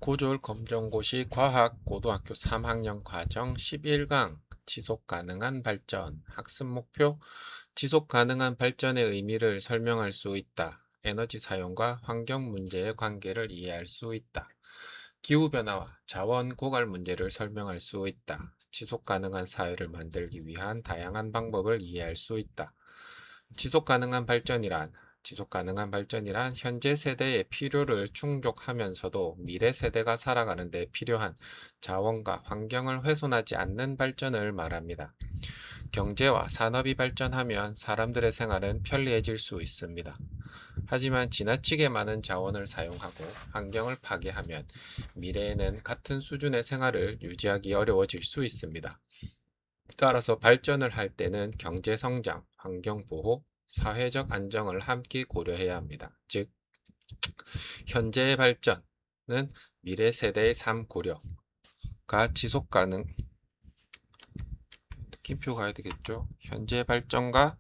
고졸검정고시 과학 고등학교 3학년 과정 11강 지속 가능한 발전 학습 목표 지속 가능한 발전의 의미를 설명할 수 있다. 에너지 사용과 환경 문제의 관계를 이해할 수 있다. 기후변화와 자원 고갈 문제를 설명할 수 있다. 지속 가능한 사회를 만들기 위한 다양한 방법을 이해할 수 있다. 지속 가능한 발전이란 지속 가능한 발전이란 현재 세대의 필요를 충족하면서도 미래 세대가 살아가는 데 필요한 자원과 환경을 훼손하지 않는 발전을 말합니다. 경제와 산업이 발전하면 사람들의 생활은 편리해질 수 있습니다. 하지만 지나치게 많은 자원을 사용하고 환경을 파괴하면 미래에는 같은 수준의 생활을 유지하기 어려워질 수 있습니다. 따라서 발전을 할 때는 경제 성장, 환경 보호, 사회적 안정을 함께 고려해야 합니다. 즉, 현재의 발전은 미래 세대의 삶 고려가 지속 가능, 느낌표 가야 되겠죠? 현재 발전과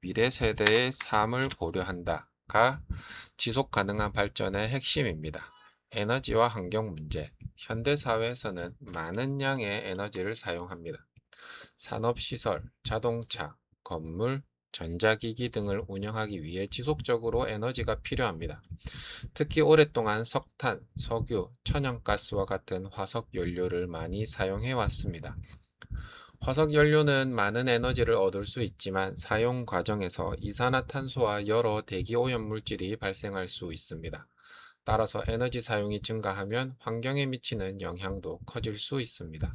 미래 세대의 삶을 고려한다가 지속 가능한 발전의 핵심입니다. 에너지와 환경 문제. 현대 사회에서는 많은 양의 에너지를 사용합니다. 산업시설, 자동차, 건물, 전자기기 등을 운영하기 위해 지속적으로 에너지가 필요합니다. 특히 오랫동안 석탄, 석유, 천연가스와 같은 화석 연료를 많이 사용해 왔습니다. 화석 연료는 많은 에너지를 얻을 수 있지만 사용 과정에서 이산화탄소와 여러 대기 오염 물질이 발생할 수 있습니다. 따라서 에너지 사용이 증가하면 환경에 미치는 영향도 커질 수 있습니다.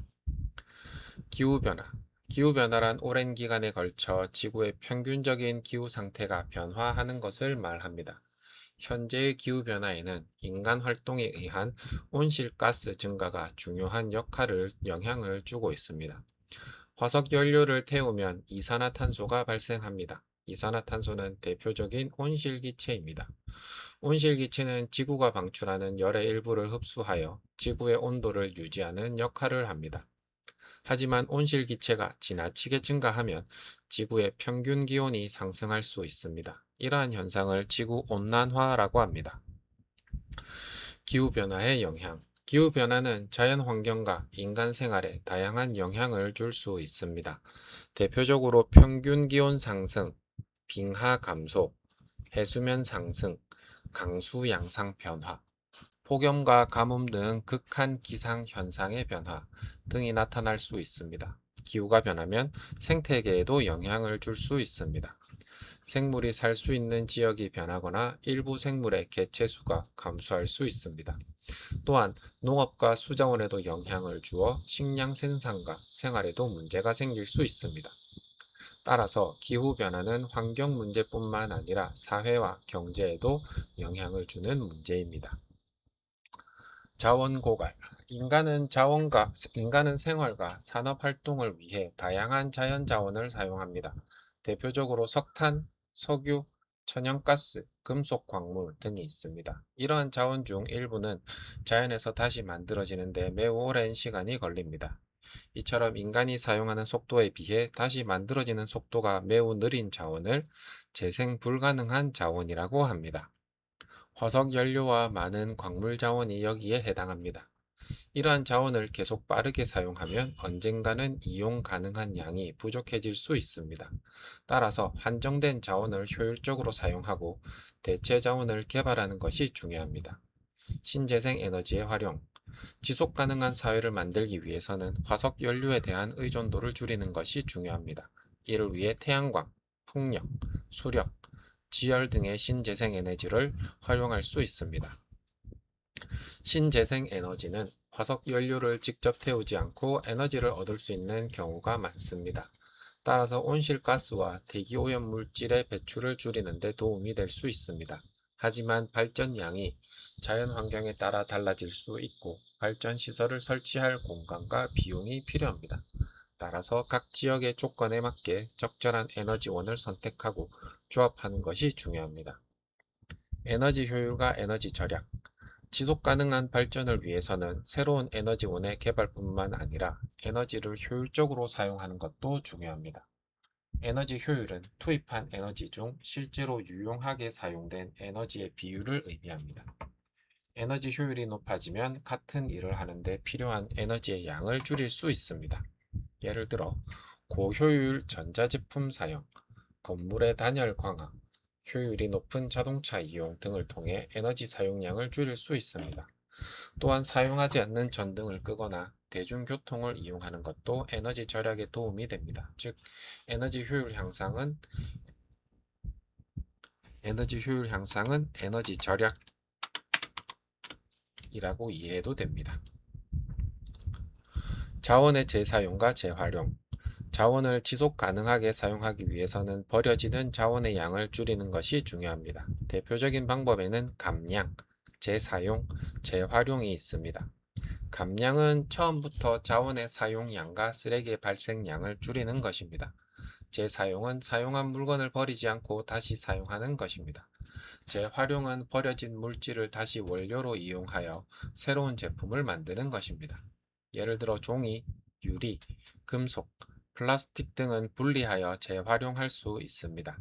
기후변화. 기후변화란 오랜 기간에 걸쳐 지구의 평균적인 기후 상태가 변화하는 것을 말합니다. 현재의 기후변화에는 인간 활동에 의한 온실가스 증가가 중요한 영향을 주고 있습니다. 화석 연료를 태우면 이산화탄소가 발생합니다. 이산화탄소는 대표적인 온실기체입니다. 온실기체는 지구가 방출하는 열의 일부를 흡수하여 지구의 온도를 유지하는 역할을 합니다. 하지만 온실기체가 지나치게 증가하면 지구의 평균 기온이 상승할 수 있습니다. 이러한 현상을 지구온난화라고 합니다. 기후변화의 영향. 기후변화는 자연환경과 인간 생활에 다양한 영향을 줄 수 있습니다. 대표적으로 평균 기온 상승, 빙하 감소, 해수면 상승, 강수 양상 변화, 폭염과 가뭄 등 극한 기상 현상의 변화 등이 나타날 수 있습니다. 기후가 변하면 생태계에도 영향을 줄 수 있습니다. 생물이 살 수 있는 지역이 변하거나 일부 생물의 개체수가 감소할 수 있습니다. 또한 농업과 수자원에도 영향을 주어 식량 생산과 생활에도 문제가 생길 수 있습니다. 따라서 기후변화는 환경 문제뿐만 아니라 사회와 경제에도 영향을 주는 문제입니다. 자원 고갈. 인간은 생활과 산업 활동을 위해 다양한 자연 자원을 사용합니다. 대표적으로 석탄, 석유, 천연가스, 금속 광물 등이 있습니다. 이러한 자원 중 일부는 자연에서 다시 만들어지는데 매우 오랜 시간이 걸립니다. 이처럼 인간이 사용하는 속도에 비해 다시 만들어지는 속도가 매우 느린 자원을 재생 불가능한 자원이라고 합니다. 화석 연료와 많은 광물 자원이 여기에 해당합니다. 이러한 자원을 계속 빠르게 사용하면 언젠가는 이용 가능한 양이 부족해질 수 있습니다. 따라서 한정된 자원을 효율적으로 사용하고 대체 자원을 개발하는 것이 중요합니다. 신재생 에너지의 활용. 지속 가능한 사회를 만들기 위해서는 화석 연료에 대한 의존도를 줄이는 것이 중요합니다. 이를 위해 태양광, 풍력, 수력, 지열 등의 신재생 에너지를 활용할 수 있습니다. 신재생 에너지는 화석 연료를 직접 태우지 않고 에너지를 얻을 수 있는 경우가 많습니다. 따라서 온실가스와 대기오염 물질의 배출을 줄이는 데 도움이 될 수 있습니다. 하지만 발전량이 자연 환경에 따라 달라질 수 있고 발전 시설을 설치할 공간과 비용이 필요합니다. 따라서 각 지역의 조건에 맞게 적절한 에너지원을 선택하고 조합하는 것이 중요합니다. 에너지 효율과 에너지 절약. 지속 가능한 발전을 위해서는 새로운 에너지원의 개발뿐만 아니라 에너지를 효율적으로 사용하는 것도 중요합니다. 에너지 효율은 투입한 에너지 중 실제로 유용하게 사용된 에너지의 비율을 의미합니다. 에너지 효율이 높아지면 같은 일을 하는데 필요한 에너지의 양을 줄일 수 있습니다. 예를 들어 고효율 전자제품 사용, 건물의 단열 강화, 효율이 높은 자동차 이용 등을 통해 에너지 사용량을 줄일 수 있습니다. 또한 사용하지 않는 전등을 끄거나 대중교통을 이용하는 것도 에너지 절약에 도움이 됩니다. 즉, 에너지 효율 향상은 에너지 절약이라고 이해해도 됩니다. 자원의 재사용과 재활용. 자원을 지속 가능하게 사용하기 위해서는 버려지는 자원의 양을 줄이는 것이 중요합니다. 대표적인 방법에는 감량, 재사용, 재활용이 있습니다. 감량은 처음부터 자원의 사용량과 쓰레기의 발생량을 줄이는 것입니다. 재사용은 사용한 물건을 버리지 않고 다시 사용하는 것입니다. 재활용은 버려진 물질을 다시 원료로 이용하여 새로운 제품을 만드는 것입니다. 예를 들어 종이, 유리, 금속, 플라스틱 등은 분리하여 재활용할 수 있습니다.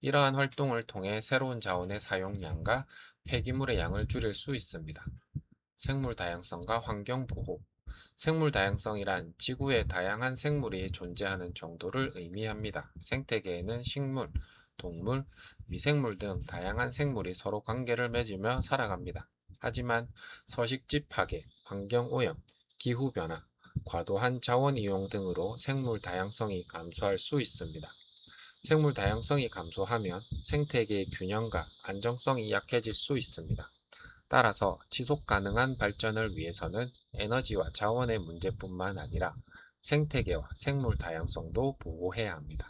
이러한 활동을 통해 새로운 자원의 사용량과 폐기물의 양을 줄일 수 있습니다. 생물 다양성과 환경 보호. 생물 다양성이란 지구에 다양한 생물이 존재하는 정도를 의미합니다. 생태계에는 식물, 동물, 미생물 등 다양한 생물이 서로 관계를 맺으며 살아갑니다. 하지만 서식지 파괴, 환경 오염, 기후 변화, 과도한 자원 이용 등으로 생물 다양성이 감소할 수 있습니다. 생물 다양성이 감소하면 생태계의 균형과 안정성이 약해질 수 있습니다. 따라서 지속 가능한 발전을 위해서는 에너지와 자원의 문제뿐만 아니라 생태계와 생물 다양성도 보호해야 합니다.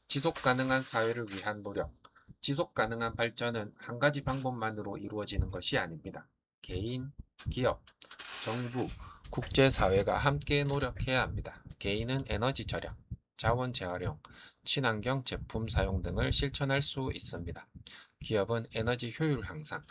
지속 가능한 사회를 위한 노력. 지속 가능한 발전은 한 가지 방법만으로 이루어지는 것이 아닙니다. 개인, 기업, 정부, 국제사회가 함께 노력해야 합니다. 개인은 에너지 절약, 자원 재활용, 친환경 제품 사용 등을 실천할 수 있습니다. 기업은 에너지 효율 향상,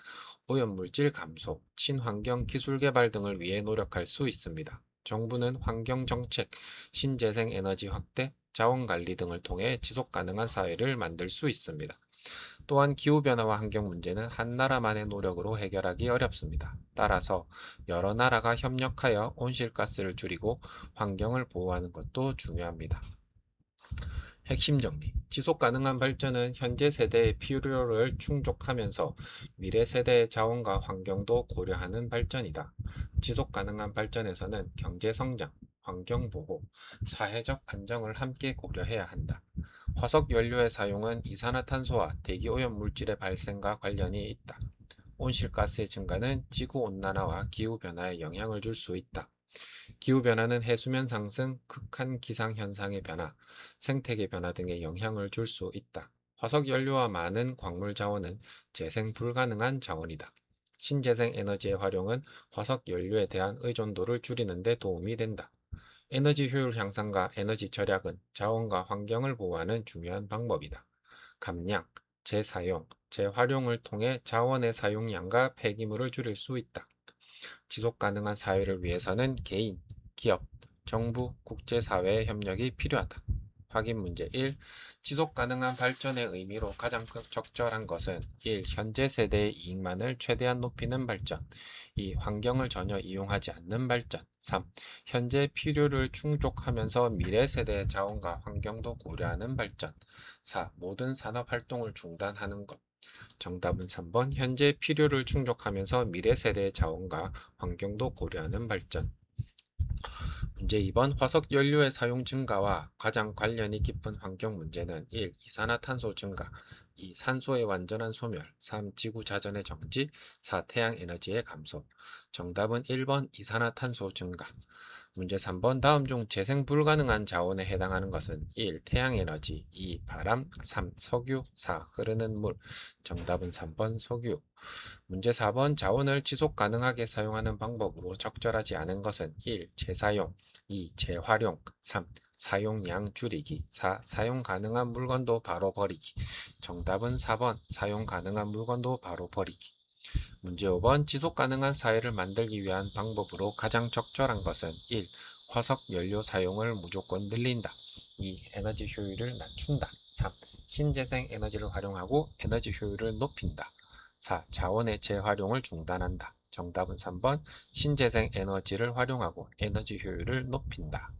오염물질 감소, 친환경 기술 개발 등을 위해 노력할 수 있습니다. 정부는 환경정책, 신재생 에너지 확대, 자원관리 등을 통해 지속 가능한 사회를 만들 수 있습니다. 또한 기후변화와 환경 문제는 한 나라만의 노력으로 해결하기 어렵습니다. 따라서 여러 나라가 협력하여 온실가스를 줄이고 환경을 보호하는 것도 중요합니다. 핵심 정리. 지속 가능한 발전은 현재 세대의 필요를 충족하면서 미래 세대의 자원과 환경도 고려하는 발전이다. 지속 가능한 발전에서는 경제 성장, 환경 보호, 사회적 안정을 함께 고려해야 한다. 화석 연료의 사용은 이산화탄소와 대기 오염 물질의 발생과 관련이 있다. 온실가스의 증가는 지구 온난화와 기후 변화에 영향을 줄 수 있다. 기후변화는 해수면 상승, 극한 기상 현상의 변화, 생태계 변화 등에 영향을 줄 수 있다. 화석 연료와 많은 광물 자원은 재생 불가능한 자원이다. 신재생 에너지의 활용은 화석 연료에 대한 의존도를 줄이는 데 도움이 된다. 에너지 효율 향상과 에너지 절약은 자원과 환경을 보호하는 중요한 방법이다. 감량, 재사용, 재활용을 통해 자원의 사용량과 폐기물을 줄일 수 있다. 지속 가능한 사회를 위해서는 개인, 기업, 정부, 국제사회의 협력이 필요하다. 확인 문제 1. 지속 가능한 발전의 의미로 가장 적절한 것은 1. 현재 세대의 이익만을 최대한 높이는 발전. 2. 환경을 전혀 이용하지 않는 발전. 3. 현재 필요를 충족하면서 미래 세대의 자원과 환경도 고려하는 발전. 4. 모든 산업 활동을 중단하는 것. 정답은 3번 현재 필요를 충족하면서 미래 세대의 자원과 환경도 고려하는 발전. 문제 2번 화석 연료의 사용 증가와 가장 관련이 깊은 환경 문제는 1. 이산화탄소 증가, 2. 산소의 완전한 소멸, 3. 지구 자전의 정지, 4. 태양 에너지의 감소. 정답은 1번 이산화탄소 증가. 문제 3번 다음 중 재생 불가능한 자원에 해당하는 것은 1. 태양에너지, 2. 바람, 3. 석유, 4. 흐르는 물. 정답은 3번 석유. 문제 4번 자원을 지속 가능하게 사용하는 방법으로 적절하지 않은 것은 1. 재사용, 2. 재활용, 3. 사용량 줄이기, 4. 사용 가능한 물건도 바로 버리기. 정답은 4번 사용 가능한 물건도 바로 버리기. 문제 5번 지속 가능한 사회를 만들기 위한 방법으로 가장 적절한 것은 1. 화석 연료 사용을 무조건 늘린다. 2. 에너지 효율을 낮춘다. 3. 신재생 에너지를 활용하고 에너지 효율을 높인다. 4. 자원의 재활용을 중단한다. 정답은 3번 신재생 에너지를 활용하고 에너지 효율을 높인다.